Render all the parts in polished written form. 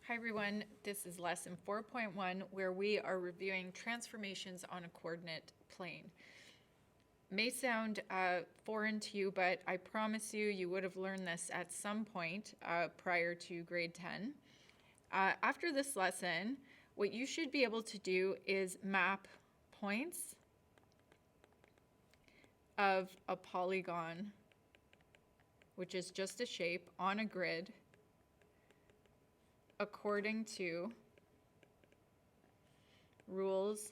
Hi everyone, this is lesson 4.1 where we are reviewing transformations on a coordinate plane. May sound foreign to you, but I promise you would have learned this at some point prior to grade 10. After this lesson, what you should be able to do is map points of a polygon, which is just a shape on a grid, according to rules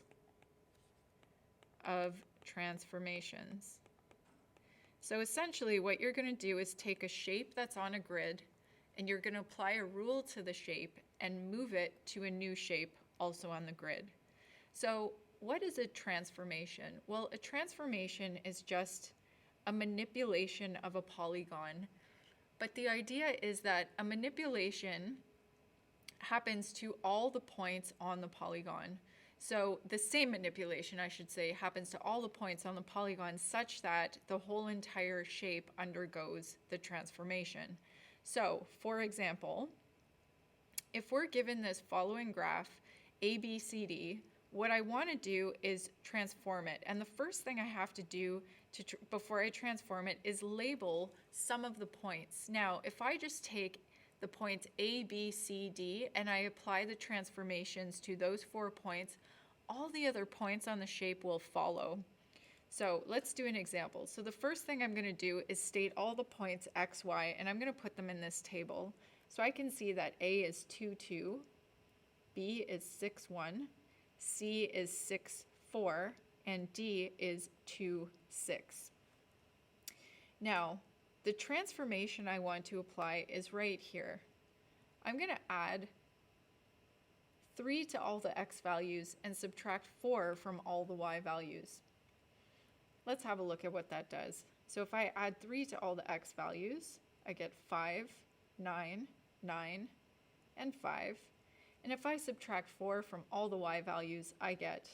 of transformations. So essentially what you're going to do is take a shape that's on a grid and you're going to apply a rule to the shape and move it to a new shape also on the grid. So what is a transformation? Well, a transformation is just a manipulation of a polygon. But the idea is that a manipulation happens to all the points on the polygon. So the same manipulation, I should say, happens to all the points on the polygon such that the whole entire shape undergoes the transformation. So, for example, if we're given this following graph, ABCD, what I want to do is transform it. And the first thing I have to do before I transform it is label some of the points. Now, if I just take the points A, B, C, D, and I apply the transformations to those 4 points, all the other points on the shape will follow. So let's do an example. So the first thing I'm going to do is state all the points x, y, and I'm going to put them in this table. So I can see that A is 2, 2, B is 6, 1, C is 6, 4, and D is 2, 6. Now, the transformation I want to apply is right here. I'm going to add 3 to all the x values and subtract 4 from all the y values. Let's have a look at what that does. So if I add 3 to all the x values, I get 5, 9, 9, and 5. And if I subtract 4 from all the y values, I get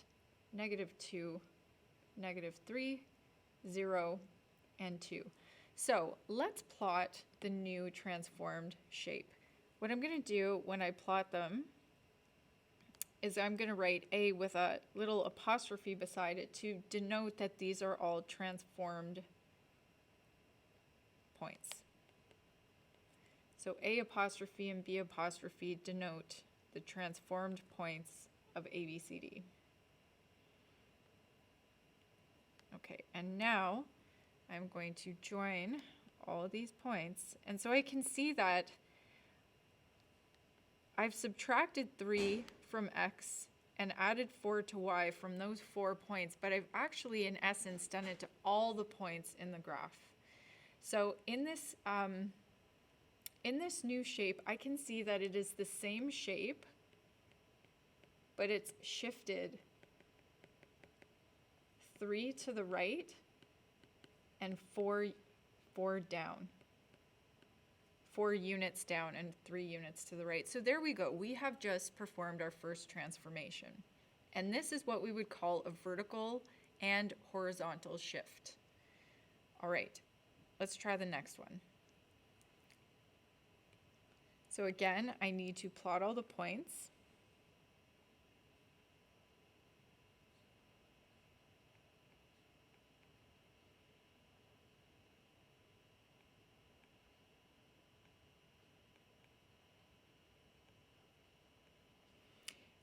-2, -3, 0, and 2. So let's plot the new transformed shape. What I'm going to do when I plot them is I'm going to write A with a little apostrophe beside it to denote that these are all transformed points. So A apostrophe and B apostrophe denote the transformed points of ABCD. Okay, and now I'm going to join all of these points. And so I can see that I've subtracted 3 from x and added 4 to y from those 4 points, but I've actually, in essence, done it to all the points in the graph. So in this new shape, I can see that it is the same shape, but it's shifted 3 to the right and 4 down. 4 units down and 3 units to the right. So there we go. We have just performed our first transformation. And this is what we would call a vertical and horizontal shift. All right, let's try the next one. So again, I need to plot all the points.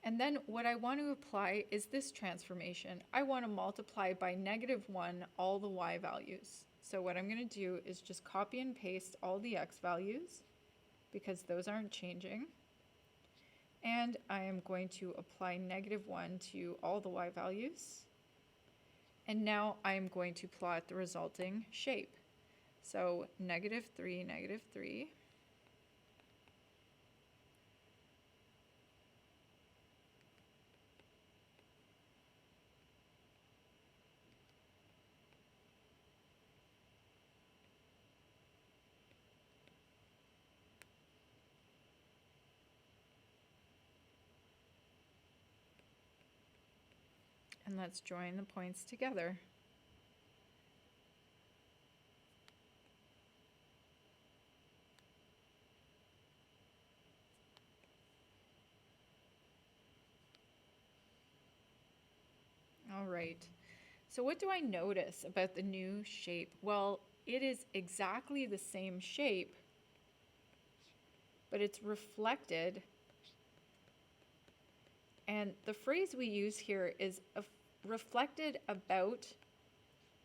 And then what I want to apply is this transformation. I want to multiply by -1 all the y values. So what I'm going to do is just copy and paste all the x values because those aren't changing. And I am going to apply -1 to all the y values. And now I am going to plot the resulting shape. So -3, -3. And let's join the points together. right. So what do I notice about the new shape? Well, it is exactly the same shape, but it's reflected. And the phrase we use here is reflected about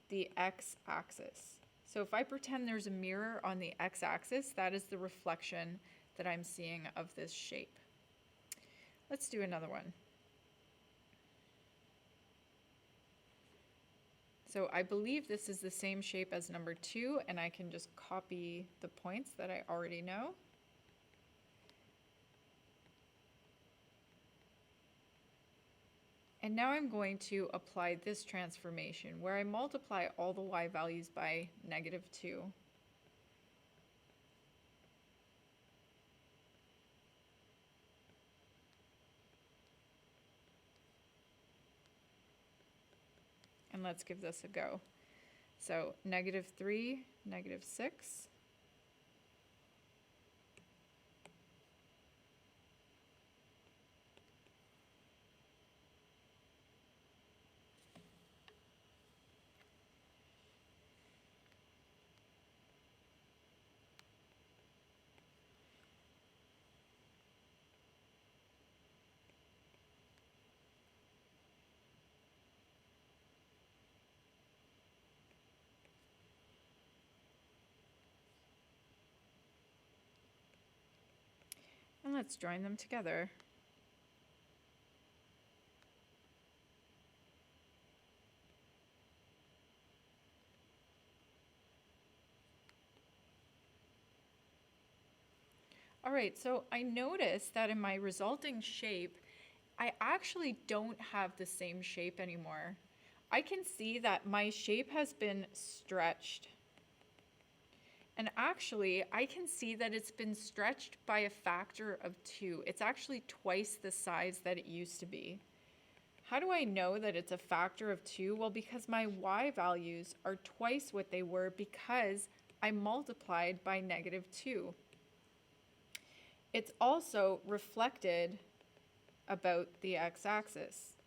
the x-axis. So if I pretend there's a mirror on the x-axis, that is the reflection that I'm seeing of this shape. Let's do another one. So I believe this is the same shape as number 2, and I can just copy the points that I already know. And now I'm going to apply this transformation where I multiply all the y values by -2. And let's give this a go. So -3, -6. And let's join them together. All right, so I noticed that in my resulting shape, I actually don't have the same shape anymore. I can see that my shape has been stretched. And actually, I can see that it's been stretched by a factor of 2. It's actually twice the size that it used to be. How do I know that it's a factor of 2? Well, because my y values are twice what they were because I multiplied by -2. It's also reflected about the x-axis.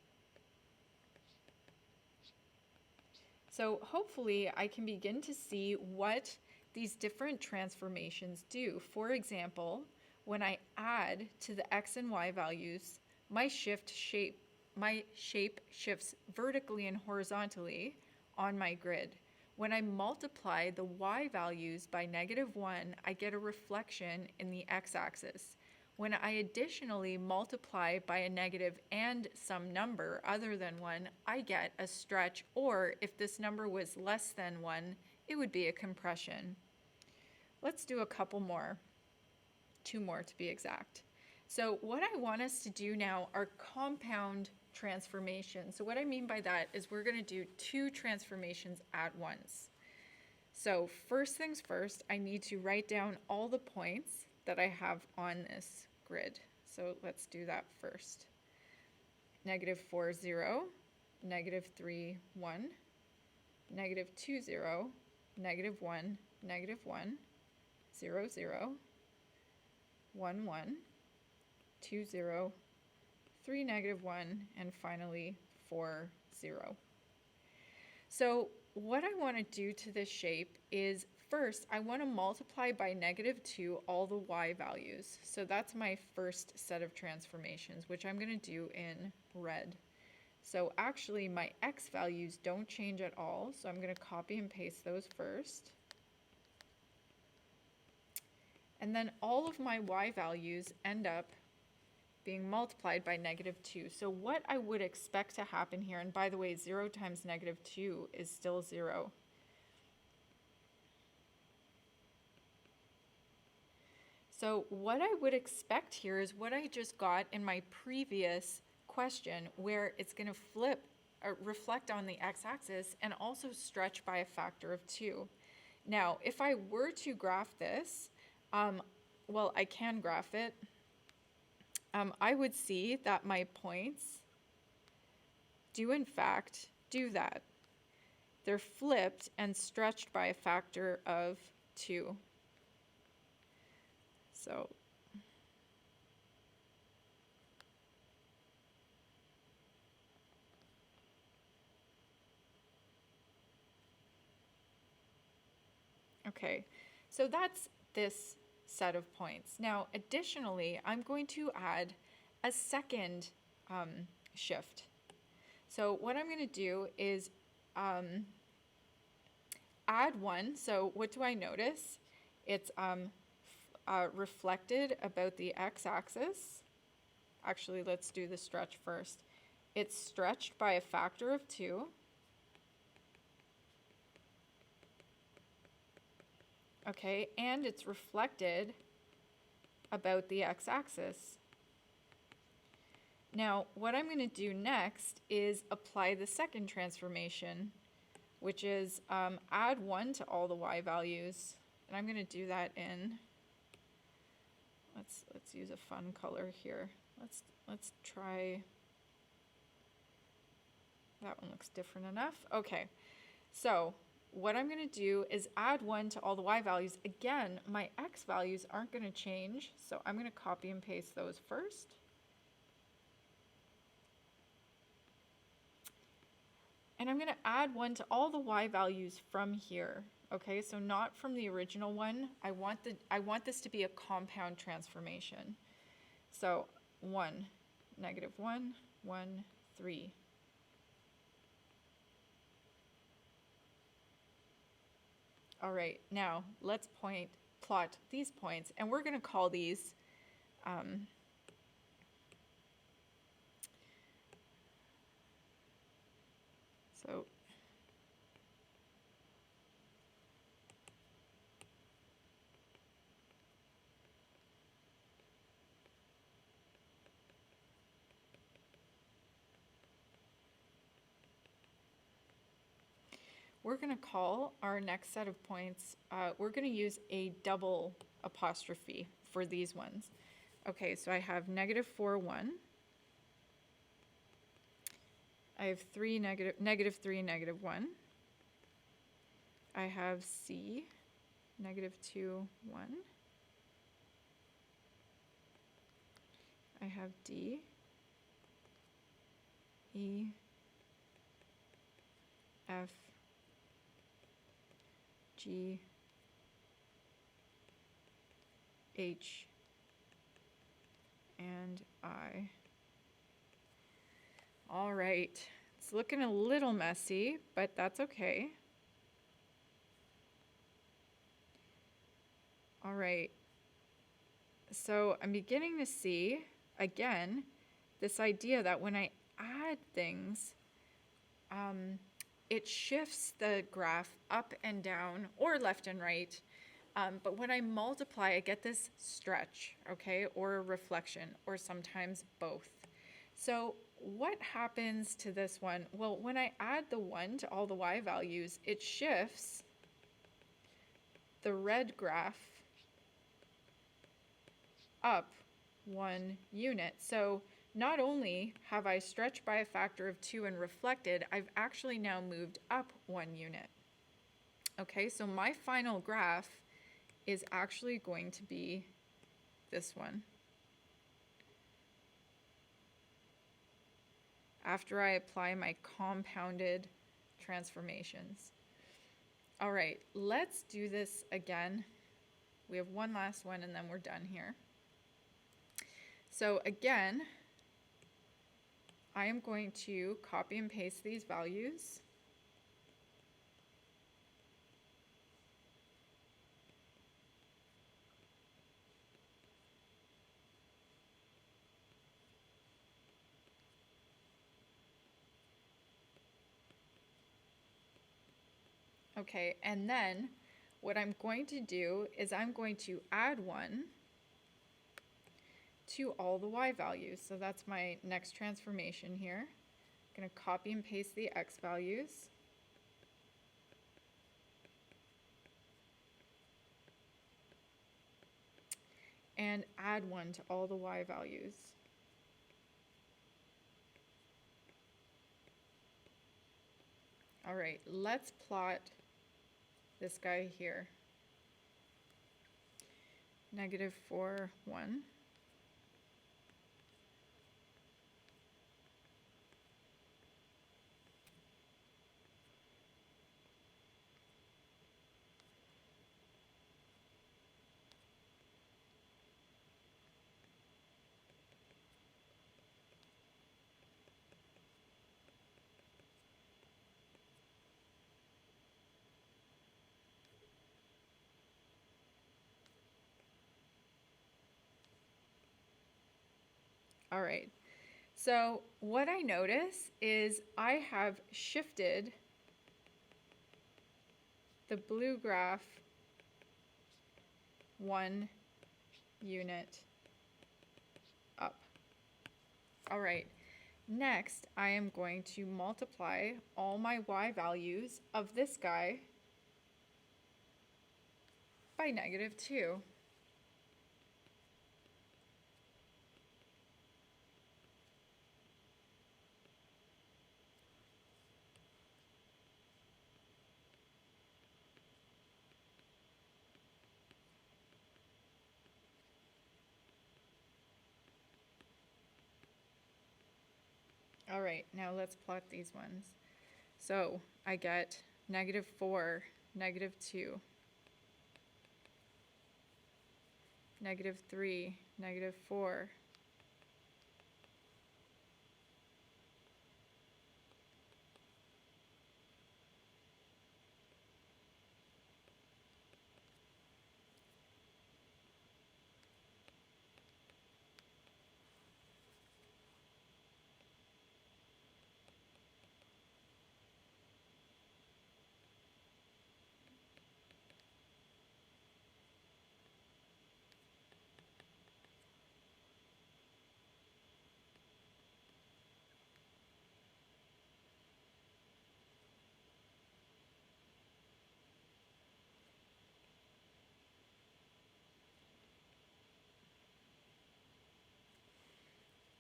So hopefully I can begin to see what these different transformations do. For example, when I add to the x and y values, my shape shifts vertically and horizontally on my grid. When I multiply the y values by -1, I get a reflection in the x-axis. When I additionally multiply by a negative and some number other than 1, I get a stretch, or if this number was less than 1, it would be a compression. Let's do a couple more, 2 more to be exact. So what I want us to do now are compound transformations. So what I mean by that is we're going to do 2 transformations at once. So first things first, I need to write down all the points that I have on this grid. So let's do that first. -4, 0, -3, 1, -2, 0, -1, -1, 0, 0, 1, 1, 2, 0, 3, -1, and finally 4, 0. So what I want to do to this shape is first I want to multiply by -2 all the y values. So that's my first set of transformations, which I'm going to do in red. So actually my x values don't change at all, so I'm going to copy and paste those first. And then all of my y values end up being multiplied by -2. So what I would expect to happen here, and by the way, 0 times -2 is still 0. So what I would expect here is what I just got in my previous question, where it's going to flip or reflect on the x-axis and also stretch by a factor of 2. Now, if I were to graph this, well, I can graph it. I would see that my points do in fact do that. They're flipped and stretched by a factor of 2. So Okay, so that's this set of points. Now, additionally, I'm going to add a second shift. So what I'm going to do is add one. So what do I notice? It's reflected about the x-axis. Actually, let's do the stretch first. It's stretched by a factor of 2. Okay, and it's reflected about the x-axis. Now, what I'm going to do next is apply the second transformation, which is add 1 to all the y values. And I'm going to do that in, let's use a fun color here. Let's try, that one looks different enough. Okay, so what I'm going to do is add 1 to all the y values. Again, my x values aren't going to change, so I'm going to copy and paste those first. And I'm going to add 1 to all the y values from here. Okay, so not from the original one. I want this to be a compound transformation. So 1, -1, 1, 3. All right, now let's plot these points, and we're going to call these so we're going to call our next set of points, we're going to use a double apostrophe for these ones. Okay, so I have -4, 1. I have -3, -1. I have C, -2, 1. I have D, E, F, G, H, and I. All right, it's looking a little messy, but that's okay. All right, so I'm beginning to see, again, this idea that when I add things, it shifts the graph up and down, or left and right. But when I multiply, I get this stretch, okay, or a reflection, or sometimes both. So what happens to this one? Well, when I add the 1 to all the y values, it shifts the red graph up 1 unit. So not only have I stretched by a factor of 2 and reflected, I've actually now moved up 1 unit. Okay, so my final graph is actually going to be this one. After I apply my compounded transformations. All right, let's do this again. We have one last one and then we're done here. So again, I am going to copy and paste these values. Okay, and then what I'm going to do is I'm going to add 1 to all the y values. So that's my next transformation here. I'm going to copy and paste the x values. And add 1 to all the y values. All right, let's plot this guy here. -4, 1. All right. So what I notice is I have shifted the blue graph 1 unit up. All right. Next, I am going to multiply all my y values of this guy by -2. All right, now let's plot these ones. So I get -4, -2, -3, -4.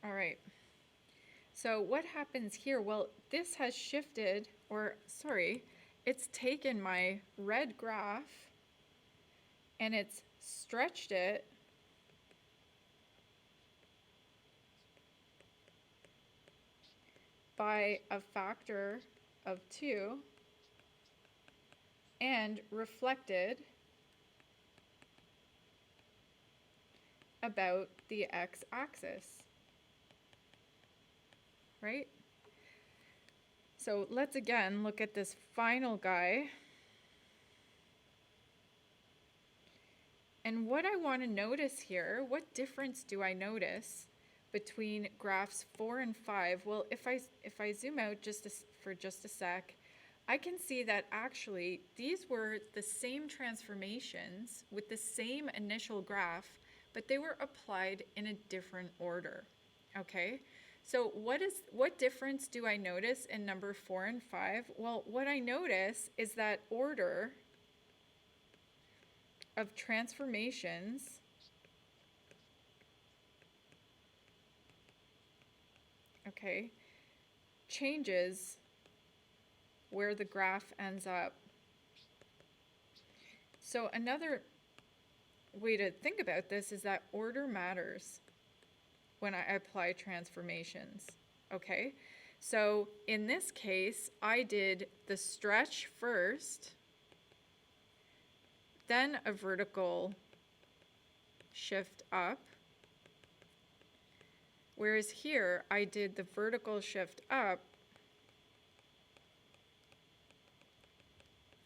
All right. So what happens here? Well, this has shifted, or sorry, it's taken my red graph and it's stretched it by a factor of 2 and reflected about the x-axis, right? So let's again look at this final guy. And what I want to notice here, what difference do I notice between graphs 4 and 5? Well, if I zoom out for just a sec, I can see that actually these were the same transformations with the same initial graph, but they were applied in a different order. Okay? So what difference do I notice in number 4 and 5? Well, what I notice is that order of transformations changes where the graph ends up. So another way to think about this is that order matters when I apply transformations, okay? So in this case, I did the stretch first, then a vertical shift up, whereas here I did the vertical shift up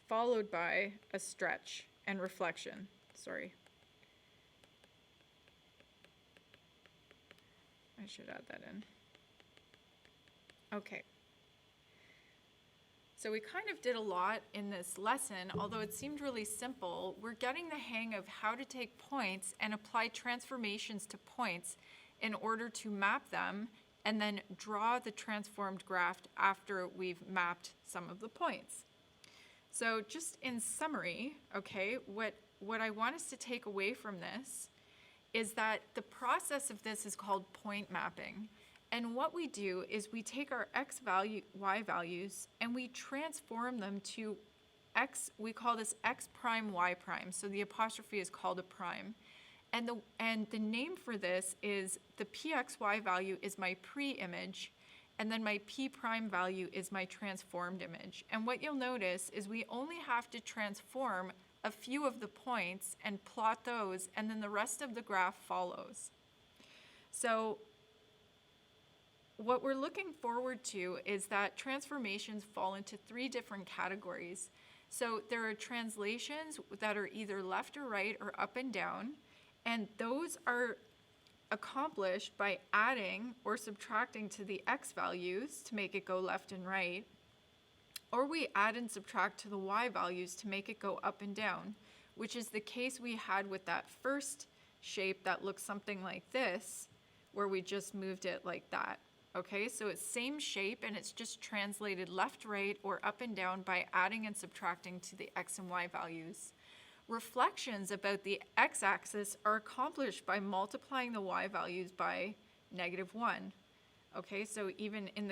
followed by a stretch and reflection. Sorry. I should add that in. Okay. So we kind of did a lot in this lesson, although it seemed really simple. We're getting the hang of how to take points and apply transformations to points in order to map them and then draw the transformed graph after we've mapped some of the points. So just in summary, okay, what I want us to take away from this is that the process of this is called point mapping. And what we do is we take our x value, y values, and we transform them to x, we call this x prime, y prime. So the apostrophe is called a prime. And the name for this is the pxy value is my pre-image, and then my p prime value is my transformed image. And what you'll notice is we only have to transform a few of the points and plot those, and then the rest of the graph follows. So what we're looking forward to is that transformations fall into 3 different categories. So there are translations that are either left or right or up and down, and those are accomplished by adding or subtracting to the x values to make it go left and right, or we add and subtract to the y values to make it go up and down, which is the case we had with that first shape that looks something like this, where we just moved it like that. Okay, so it's same shape and it's just translated left, right, or up and down by adding and subtracting to the x and y values. Reflections about the x-axis are accomplished by multiplying the y values by -1. Okay, so even in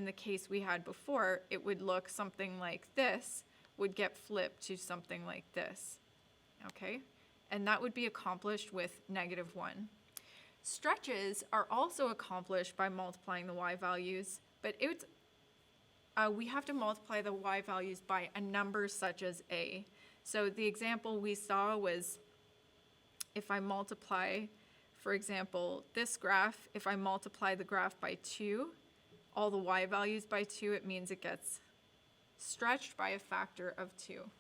the case we had before, it would look something like this, would get flipped to something like this. Okay, and that would be accomplished with -1. Stretches are also accomplished by multiplying the y values, but we have to multiply the y values by a number such as a. So the example we saw was if I multiply, for example, this graph, if I multiply the graph by 2, all the y values by 2, it means it gets stretched by a factor of 2.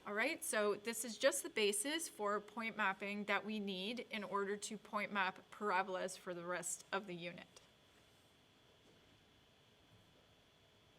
All right, so this is just the basis for point mapping that we need in order to point map parabolas for the rest of the unit.